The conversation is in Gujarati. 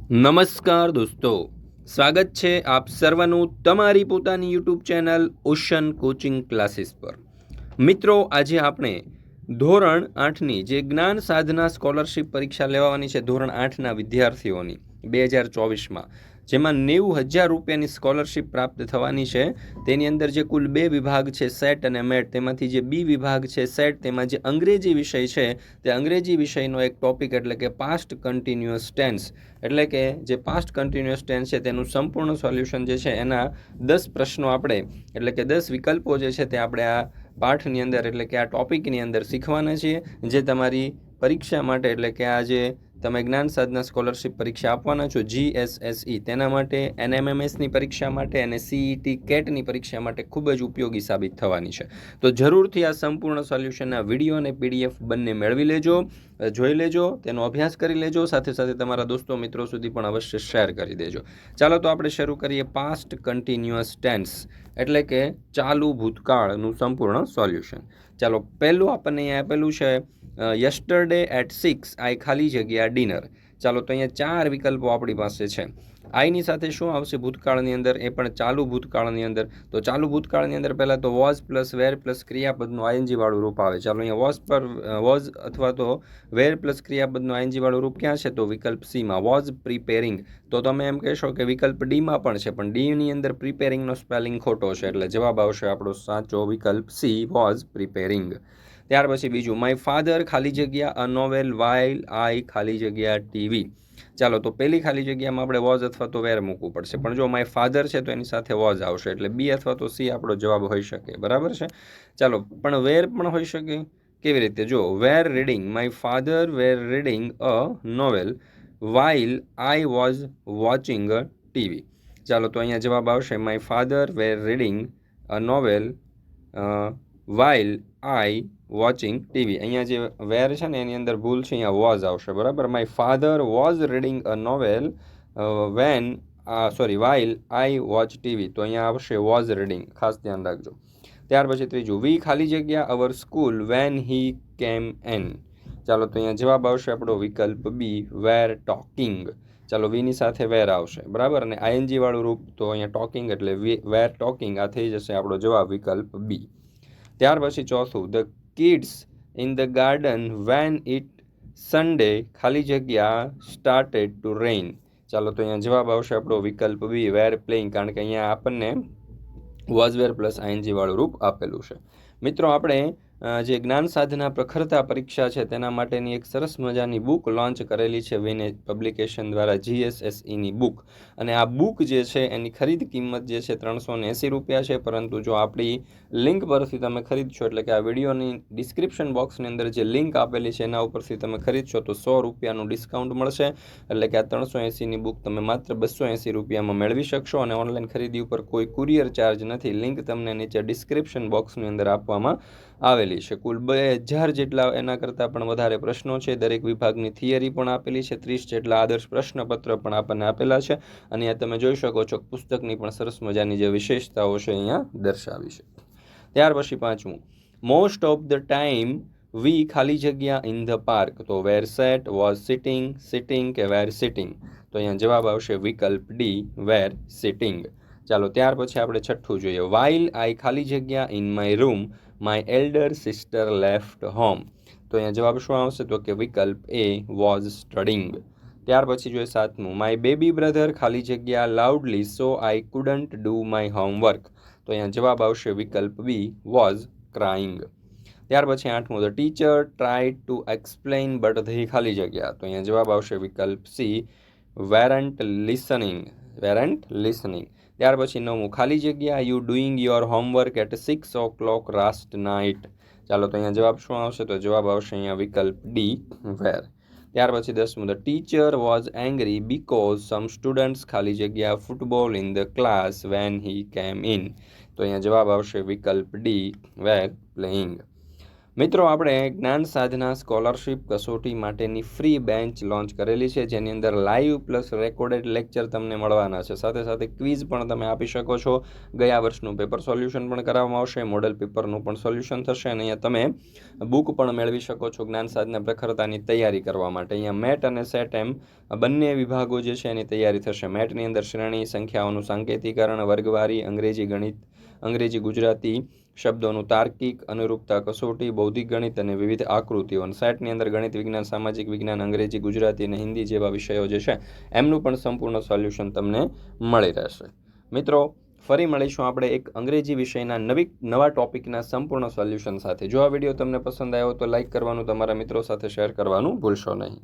નમસ્કાર દોસ્તો, સ્વાગત છે આપ સર્વનું તમારી પોતાની YouTube channel ocean coaching classes પર। મિત્રો, આજે આપણે ધોરણ 8ની જે જ્ઞાન સાધના સ્કોલરશિપ પરીક્ષા લેવાની છે ધોરણ 8ના વિદ્યાર્થીઓની 2024માં, જેમાં 90,000 રૂપિયાની સ્કોલરશિપ પ્રાપ્ત થવાની છે। તેની અંદર જે કુલ 2 વિભાગ છે, સેટ અને મેટ, તેમાંથી જે બી વિભાગ છે સેટ, તેમાં જે અંગ્રેજી વિષય છે તે અંગ્રેજી વિષયનો એક ટોપિક એટલે કે પાસ્ટ કન્ટિન્યુઅસ ટેન્સ, એટલે કે જે પાસ્ટ કન્ટિન્યુઅસ ટેન્સ છે તેનું સંપૂર્ણ સોલ્યુશન જે છે એના 10 પ્રશ્નો આપણે એટલે કે 10 વિકલ્પો જે છે તે આપણે આ પાઠની અંદર એટલે કે આ ટોપિકની અંદર શીખવાના છીએ, જે તમારી પરીક્ષા માટે એટલે કે આ જે તમે જ્ઞાન સાધના સ્કોલરશિપ પરીક્ષા આપવાના છો GSSE, તેના માટે, NMMSની પરીક્ષા માટે અને CET કેટની પરીક્ષા માટે ખૂબ જ ઉપયોગી સાબિત થવાની છે। તો જરૂરથી આ સંપૂર્ણ સોલ્યુશનના વિડીયો અને PDF બંને મેળવી લેજો, જોઈ લેજો, તેનો અભ્યાસ કરી લેજો, સાથે સાથે તમારા દોસ્તો મિત્રો સુધી પણ અવશ્ય શેર કરી દેજો। ચાલો તો આપણે શરૂ કરીએ પાસ્ટ કન્ટિન્યુઅસ ટેન્સ એટલે કે ચાલુ ભૂતકાળનું સંપૂર્ણ સોલ્યુશન। ચાલો, પહેલું આપણને અહીંયા આપેલું છે યસ્ટરડે એટ 6 આઈ ખાલી જગ્યા ડિનર। ચાલો, તો અહીંયા 4 વિકલ્પો આપણી પાસે છે। આઈની સાથે શું આવશે ભૂતકાળની અંદર? એ પણ ચાલુ ભૂતકાળની અંદર। તો ચાલુ ભૂતકાળની અંદર પહેલાં તો વોઝ પ્લસ વેર પ્લસ ક્રિયાપદનું આઈએનજી વાળું રૂપ આવે। ચાલો, અહીંયા વોઝ અથવા તો વેર પ્લસ ક્રિયાપદનું આઈએનજી વાળું રૂપ ક્યાં છે? તો વિકલ્પ સીમાં, વોઝ પ્રિપેરિંગ। તો તમે એમ કહેશો કે વિકલ્પ ડીમાં પણ છે, પણ ડીની અંદર પ્રિપેરિંગનો સ્પેલિંગ ખોટો છે, એટલે જવાબ આવશે આપણો સાચો વિકલ્પ સી, વોઝ પ્રિપેરિંગ। ત્યાર પછી બીજું, માય ફાધર ખાલી જગ્યા અ નોવેલ વાઇલ આઈ ખાલી જગ્યા ટીવી। ચાલો, તો પહેલી ખાલી જગ્યામાં આપણે વોઝ અથવા તો વેર મૂકવું પડશે, પણ જો માય ફાધર છે તો એની સાથે વોઝ આવશે, એટલે બી અથવા તો સી આપણો જવાબ હોઈ શકે, બરાબર છે। ચાલો, પણ વેર પણ હોઈ શકે, કેવી રીતે? જો, were reading, my father were reading a novel while I was watching TV. ચાલો, તો અહીંયા જવાબ આવશે my father were reading a novel while I watching TV. અહીંયા જે વેર છે ને એની અંદર ભૂલ છે, અહીંયા વોઝ આવશે, બરાબર। My father was reading a novel while I watch TV, તો અહીંયા આવશે વોઝ રીડિંગ, ખાસ ધ્યાન રાખજો। ત્યાર પછી ત્રીજું, વી ખાલી જગ્યા અવર સ્કૂલ વેન હી કેમ એન। ચાલો, તો અહીંયા જવાબ આવશે આપણો વિકલ્પ બી, વેર ટોકિંગ। ચાલો, વીની સાથે વેર આવશે, બરાબર, અને આઈએનજી વાળું રૂપ તો અહીંયા ટોકિંગ, એટલે વેર ટોકિંગ, આ થઈ જશે આપણો જવાબ વિકલ્પ બી। ત્યાર પછી ચોથું, the kids in the garden when it Sunday ખાલી જગ્યા સ્ટાર્ટેડ ટુ રેઇન। ચાલો, તો અહીંયા જવાબ આવશે આપણો વિકલ્પ બી, વેર પ્લેઇંગ, કારણ કે અહીંયા આપણને વોઝ વેર પ્લસ આઈએનજી વાળું રૂપ આપેલું છે। મિત્રો, આપણે જે જ્ઞાન સાધના પ્રખરતા પરીક્ષા છે તેના માટેની એક સરસ મજાની બુક લોન્ચ કરેલી છે વિને પબ્લિકેશન દ્વારા, GSSEની બુક, અને આ બુક જે છે એની ખરીદ કિંમત જે છે 380 રૂપિયા છે, પરંતુ જો આપણી લિંક પરથી તમે ખરીદશો, એટલે કે આ વિડીયોની ડિસ્ક્રિપ્શન બોક્સની અંદર જે લિંક આપેલી છે એના ઉપરથી તમે ખરીદશો તો 100 રૂપિયાનું ડિસ્કાઉન્ટ મળશે, એટલે કે આ 380ની બુક તમે માત્ર 280 રૂપિયામાં મેળવી શકશો, અને ઓનલાઈન ખરીદી ઉપર કોઈ કુરિયર ચાર્જ નથી। લિંક તમને નીચે ડિસ્ક્રિપ્શન બોક્સની અંદર આપવામાં આવેલી છે। કુલ 2000 જેટલા એના કરતાં પણ વધારે પ્રશ્નો છે, દરેક વિભાગની થિયરી પણ આપેલી છે, 30 જેટલા આદર્શ પ્રશ્નપત્ર પણ આપણને આપેલા છે, અને અહીંયા તમે જોઈ શકો છો પુસ્તકની પણ સરસ મજાની જે વિશેષતાઓ છે અહીંયા દર્શાવી છે। ત્યાર પછી પાંચમું, મોસ્ટ ઓફ ધ ટાઈમ વી ખાલી જગ્યા ઇન ધ પાર્ક, તો વેર સેટ, વોઝ સિટિંગ કે વેર સિટિંગ, તો અહીંયા જવાબ આવશે વિકલ્પ ડી, વેર સિટિંગ। ચાલો, ત્યાર પછી આપણે છઠ્ઠું જોઈએ, વાઇલ આઈ ખાલી જગ્યા in my room my elder sister left home, તો અહીંયા જવાબ શું આવશે? તો કે વિકલ્પ એ, વોઝ સ્ટડીંગ। ત્યાર પછી જોઈએ સાતમું, માય બેબી બ્રધર ખાલી જગ્યા loudly so I couldn't do my homework, તો અહીંયા જવાબ આવશે વિકલ્પ બી, વોઝ ક્રાઇંગ। ત્યાર પછી આઠમું, the teacher tried to explain but the ખાલી જગ્યા, તો અહીંયા જવાબ આવશે વિકલ્પ સી, વેરન્ટ લિસનિંગ। ત્યાર પછી નવમું, ખાલી જગ્યા you doing your homework at 6 o'clock last night, ચાલો, તો અહીંયા જવાબ શું આવશે? તો જવાબ આવશે અહીંયા વિકલ્પ ડી, વેર। ત્યાર પછી 10મું, the teacher was angry because some students ખાલી જગ્યા football in the class when he came in, તો અહીંયા જવાબ આવશે વિકલ્પ ડી, વેર પ્લેઇંગ। મિત્રો, આપણે જ્ઞાન સાધના સ્કોલરશિપ કસોટી માટેની ફ્રી બેન્ચ લોન્ચ કરેલી છે, જેની અંદર લાઈવ પ્લસ રેકોર્ડેડ લેક્ચર તમને મળવાના છે. સાથે સાથે ક્વિઝ પણ તમે આપી શકો છો. ગયા વર્ષનું પેપર સોલ્યુશન પણ કરાવવામાં આવશે, મોડેલ પેપરનું પણ સોલ્યુશન થશે, અને અહીંયા તમે બુક પણ મેળવી શકો છો જ્ઞાન સાધના પ્રખરતાની તૈયારી કરવા માટે. અહીંયા મેટ અને સેટ એમ બંને વિભાગો જે છે એની તૈયારી થશે. મેટની અંદર શ્રેણી, સંખ્યાઓનું સાંકેતિકરણ, વર્ગવારી, અંગ્રેજી ગણિત, અંગ્રેજી ગુજરાતી શબ્દોનું તાર્કિક, અનુરૂપતા કસોટી, બૌદ્ધિક ગણિત અને વિવિધ આકૃતિઓ. અને સેટની અંદર ગણિત વિજ્ઞાન, સામાજિક વિજ્ઞાન, અંગ્રેજી ગુજરાતી અને હિન્દી જેવા વિષયો જે છે એમનું પણ સંપૂર્ણ સોલ્યુશન તમને મળી રહેશે. મિત્રો, ફરી મળીશું આપણે એક અંગ્રેજી વિષયના નવા ટોપિકના સંપૂર્ણ સોલ્યુશન સાથે. જો આ વિડીયો તમને પસંદ આવ્યો તો લાઇક કરવાનું, તમારા મિત્રો સાથે શેર કરવાનું ભૂલશો નહીં.